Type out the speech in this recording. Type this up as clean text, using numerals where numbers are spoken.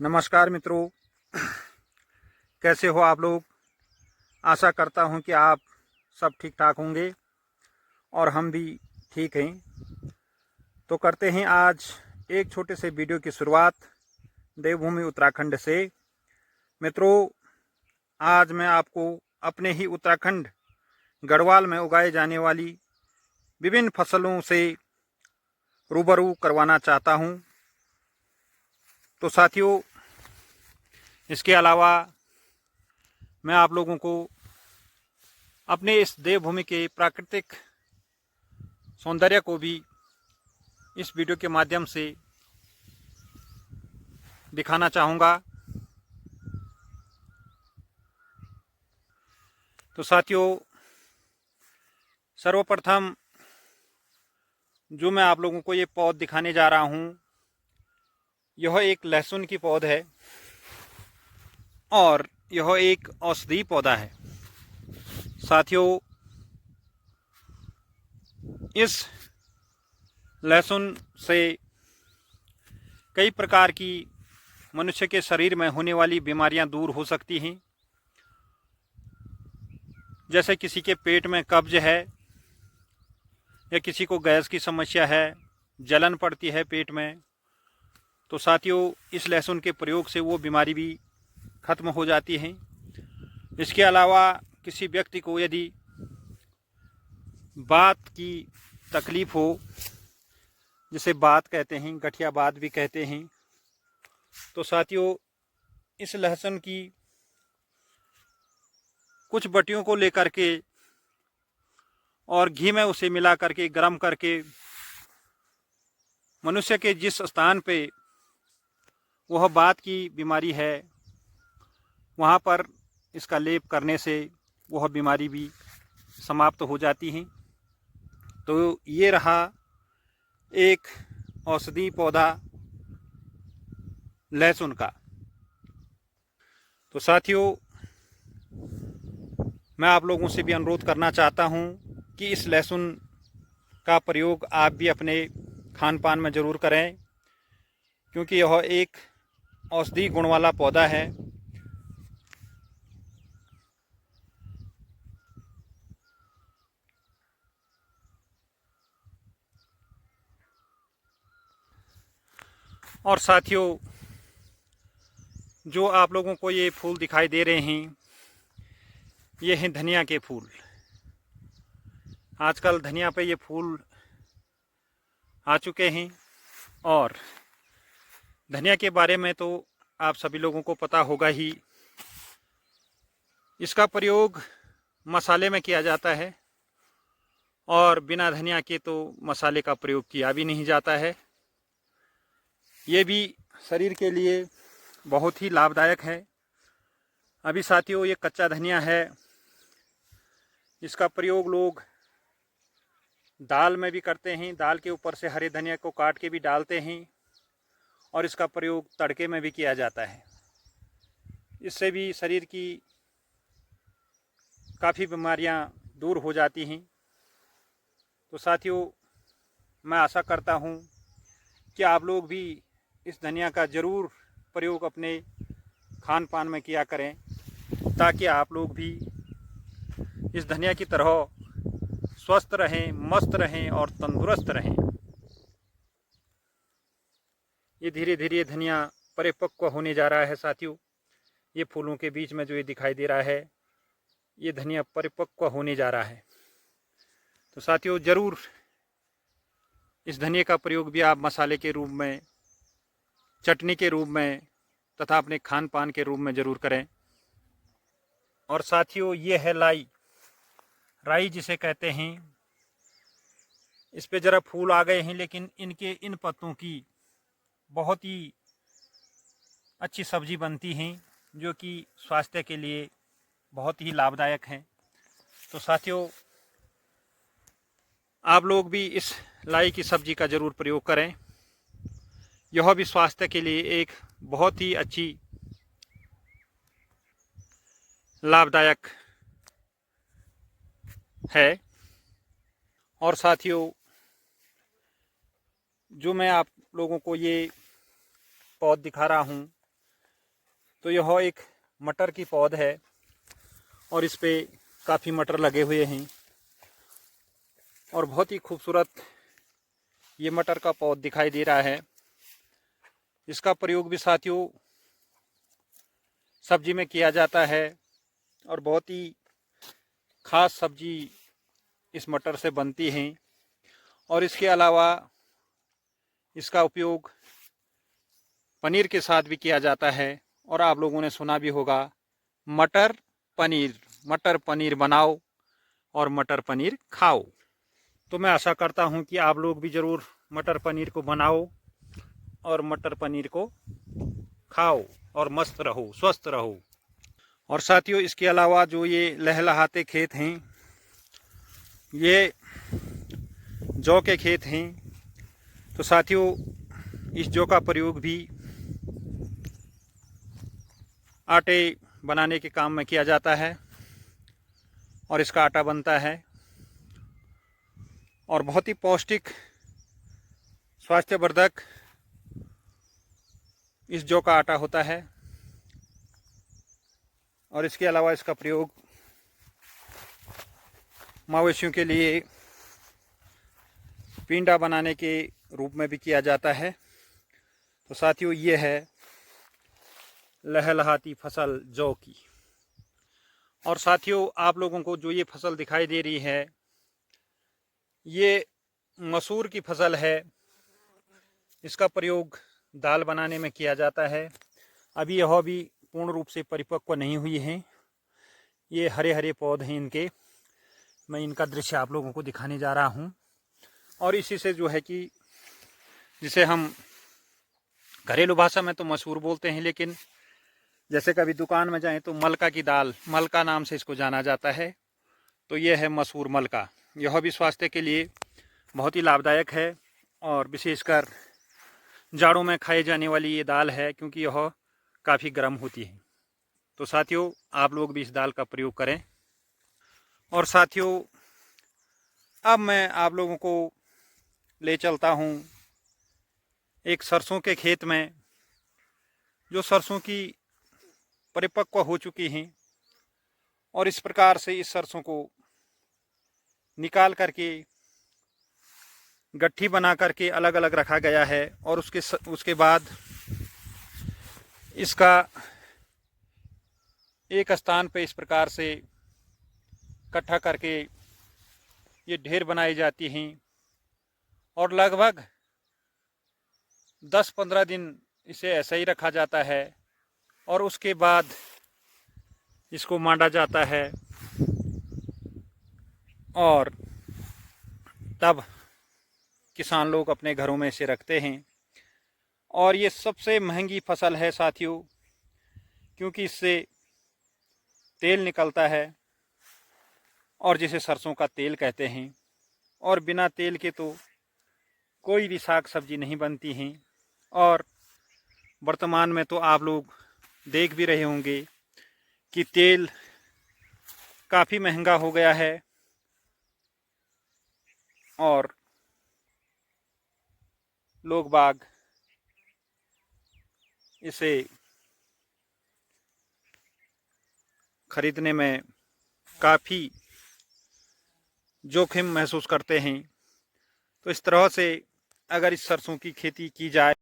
नमस्कार मित्रों, कैसे हो आप लोग। आशा करता हूं कि आप सब ठीक ठाक होंगे और हम भी ठीक हैं। तो करते हैं आज एक छोटे से वीडियो की शुरुआत देवभूमि उत्तराखंड से। मित्रों, आज मैं आपको अपने ही उत्तराखंड गढ़वाल में उगाए जाने वाली विभिन्न फसलों से रूबरू करवाना चाहता हूं। तो साथियों, इसके अलावा मैं आप लोगों को अपने इस देवभूमि के प्राकृतिक सौंदर्य को भी इस वीडियो के माध्यम से दिखाना चाहूँगा। तो साथियों, सर्वप्रथम जो मैं आप लोगों को ये पौध दिखाने जा रहा हूँ, यह एक लहसुन की पौध है और यह एक औषधीय पौधा है। साथियों, इस लहसुन से कई प्रकार की मनुष्य के शरीर में होने वाली बीमारियां दूर हो सकती हैं। जैसे किसी के पेट में कब्ज है या किसी को गैस की समस्या है, जलन पड़ती है पेट में, तो साथियों इस लहसुन के प्रयोग से वो बीमारी भी खत्म हो जाती है। इसके अलावा किसी व्यक्ति को यदि बात की तकलीफ हो, जिसे बात कहते हैं, गठिया बात भी कहते हैं, तो साथियों इस लहसुन की कुछ बटियों को लेकर के और घी में उसे मिला करके गर्म करके मनुष्य के जिस स्थान पे वह बात की बीमारी है वहाँ पर इसका लेप करने से वह बीमारी भी समाप्त हो जाती है। तो ये रहा एक औषधीय पौधा लहसुन का। तो साथियों, मैं आप लोगों से भी अनुरोध करना चाहता हूँ कि इस लहसुन का प्रयोग आप भी अपने खान पान में ज़रूर करें, क्योंकि यह एक औषधीय गुण वाला पौधा है। और साथियों, जो आप लोगों को ये फूल दिखाई दे रहे हैं, ये हैं धनिया के फूल। आजकल धनिया पे ये फूल आ चुके हैं और धनिया के बारे में तो आप सभी लोगों को पता होगा ही। इसका प्रयोग मसाले में किया जाता है और बिना धनिया के तो मसाले का प्रयोग किया भी नहीं जाता है। ये भी शरीर के लिए बहुत ही लाभदायक है। अभी साथियों, ये कच्चा धनिया है, इसका प्रयोग लोग दाल में भी करते हैं। दाल के ऊपर से हरे धनिया को काट के भी डालते हैं और इसका प्रयोग तड़के में भी किया जाता है। इससे भी शरीर की काफ़ी बीमारियां दूर हो जाती हैं। तो साथियों, मैं आशा करता हूं कि आप लोग भी इस धनिया का ज़रूर प्रयोग अपने खान पान में किया करें, ताकि आप लोग भी इस धनिया की तरह स्वस्थ रहें, मस्त रहें और तंदुरुस्त रहें। ये धीरे धीरे धनिया परिपक्व होने जा रहा है साथियों। ये फूलों के बीच में जो ये दिखाई दे रहा है, ये धनिया परिपक्व होने जा रहा है। तो साथियों, ज़रूर इस धनिया का प्रयोग भी आप मसाले के रूप में, चटनी के रूप में तथा अपने खान पान के रूप में ज़रूर करें। और साथियों, ये है लाई, राई जिसे कहते हैं। इस पे ज़रा फूल आ गए हैं, लेकिन इनके इन पत्तों की बहुत ही अच्छी सब्जी बनती हैं, जो कि स्वास्थ्य के लिए बहुत ही लाभदायक हैं। तो साथियों, आप लोग भी इस लाई की सब्जी का ज़रूर प्रयोग करें। यह भी स्वास्थ्य के लिए एक बहुत ही अच्छी लाभदायक है। और साथियों, जो मैं आप लोगों को ये पौध दिखा रहा हूँ, तो यह एक मटर की पौध है और इस पे काफ़ी मटर लगे हुए हैं और बहुत ही खूबसूरत ये मटर का पौध दिखाई दे रहा है। इसका प्रयोग भी साथियों सब्जी में किया जाता है और बहुत ही ख़ास सब्जी इस मटर से बनती हैं। और इसके अलावा इसका उपयोग पनीर के साथ भी किया जाता है। और आप लोगों ने सुना भी होगा मटर पनीर बनाओ और मटर पनीर खाओ। तो मैं आशा करता हूं कि आप लोग भी ज़रूर मटर पनीर को बनाओ और मटर पनीर को खाओ और मस्त रहो, स्वस्थ रहो। और साथियों इसके अलावा जो ये लहलहाते खेत हैं, ये जौ के खेत हैं। तो साथियों इस जौ का प्रयोग भी आटे बनाने के काम में किया जाता है और इसका आटा बनता है और बहुत ही पौष्टिक, स्वास्थ्यवर्धक इस जौ का आटा होता है। और इसके अलावा इसका प्रयोग मवेशियों के लिए पिंडा बनाने के रूप में भी किया जाता है। तो साथियों ये है लहलहाती फसल जौ की। और साथियों आप लोगों को जो ये फसल दिखाई दे रही है, ये मसूर की फसल है। इसका प्रयोग दाल बनाने में किया जाता है। अभी यह भी पूर्ण रूप से परिपक्व नहीं हुई हैं। ये हरे हरे पौधे हैं इनके। मैं इनका दृश्य आप लोगों को दिखाने जा रहा हूँ। और इसी से जो है कि जिसे हम घरेलू भाषा में तो मसूर बोलते हैं, लेकिन जैसे कभी दुकान में जाएं तो मलका की दाल, मलका नाम से इसको जाना जाता है। तो ये है मसूर मलका। यह भी स्वास्थ्य के लिए बहुत ही लाभदायक है और विशेषकर जाड़ों में खाई जाने वाली ये दाल है, क्योंकि यह काफ़ी गर्म होती है। तो साथियों आप लोग भी इस दाल का प्रयोग करें। और साथियों अब मैं आप लोगों को ले चलता हूँ एक सरसों के खेत में, जो सरसों की परिपक्व हो चुकी हैं। और इस प्रकार से इस सरसों को निकाल करके गट्ठी बना करके अलग अलग रखा गया है। और उसके बाद इसका एक स्थान पे इस प्रकार से इकट्ठा करके ये ढेर बनाई जाती हैं और लगभग 10-15 दिन इसे ऐसा ही रखा जाता है। और उसके बाद इसको मांडा जाता है और तब किसान लोग अपने घरों में इसे रखते हैं। और ये सबसे महंगी फसल है साथियों, क्योंकि इससे तेल निकलता है और जिसे सरसों का तेल कहते हैं। और बिना तेल के तो कोई भी साग सब्जी नहीं बनती हैं। और वर्तमान में तो आप लोग देख भी रहे होंगे कि तेल काफ़ी महंगा हो गया है और लोग बाग इसे खरीदने में काफ़ी जोखिम महसूस करते हैं। तो इस तरह से अगर इस सरसों की खेती की जाए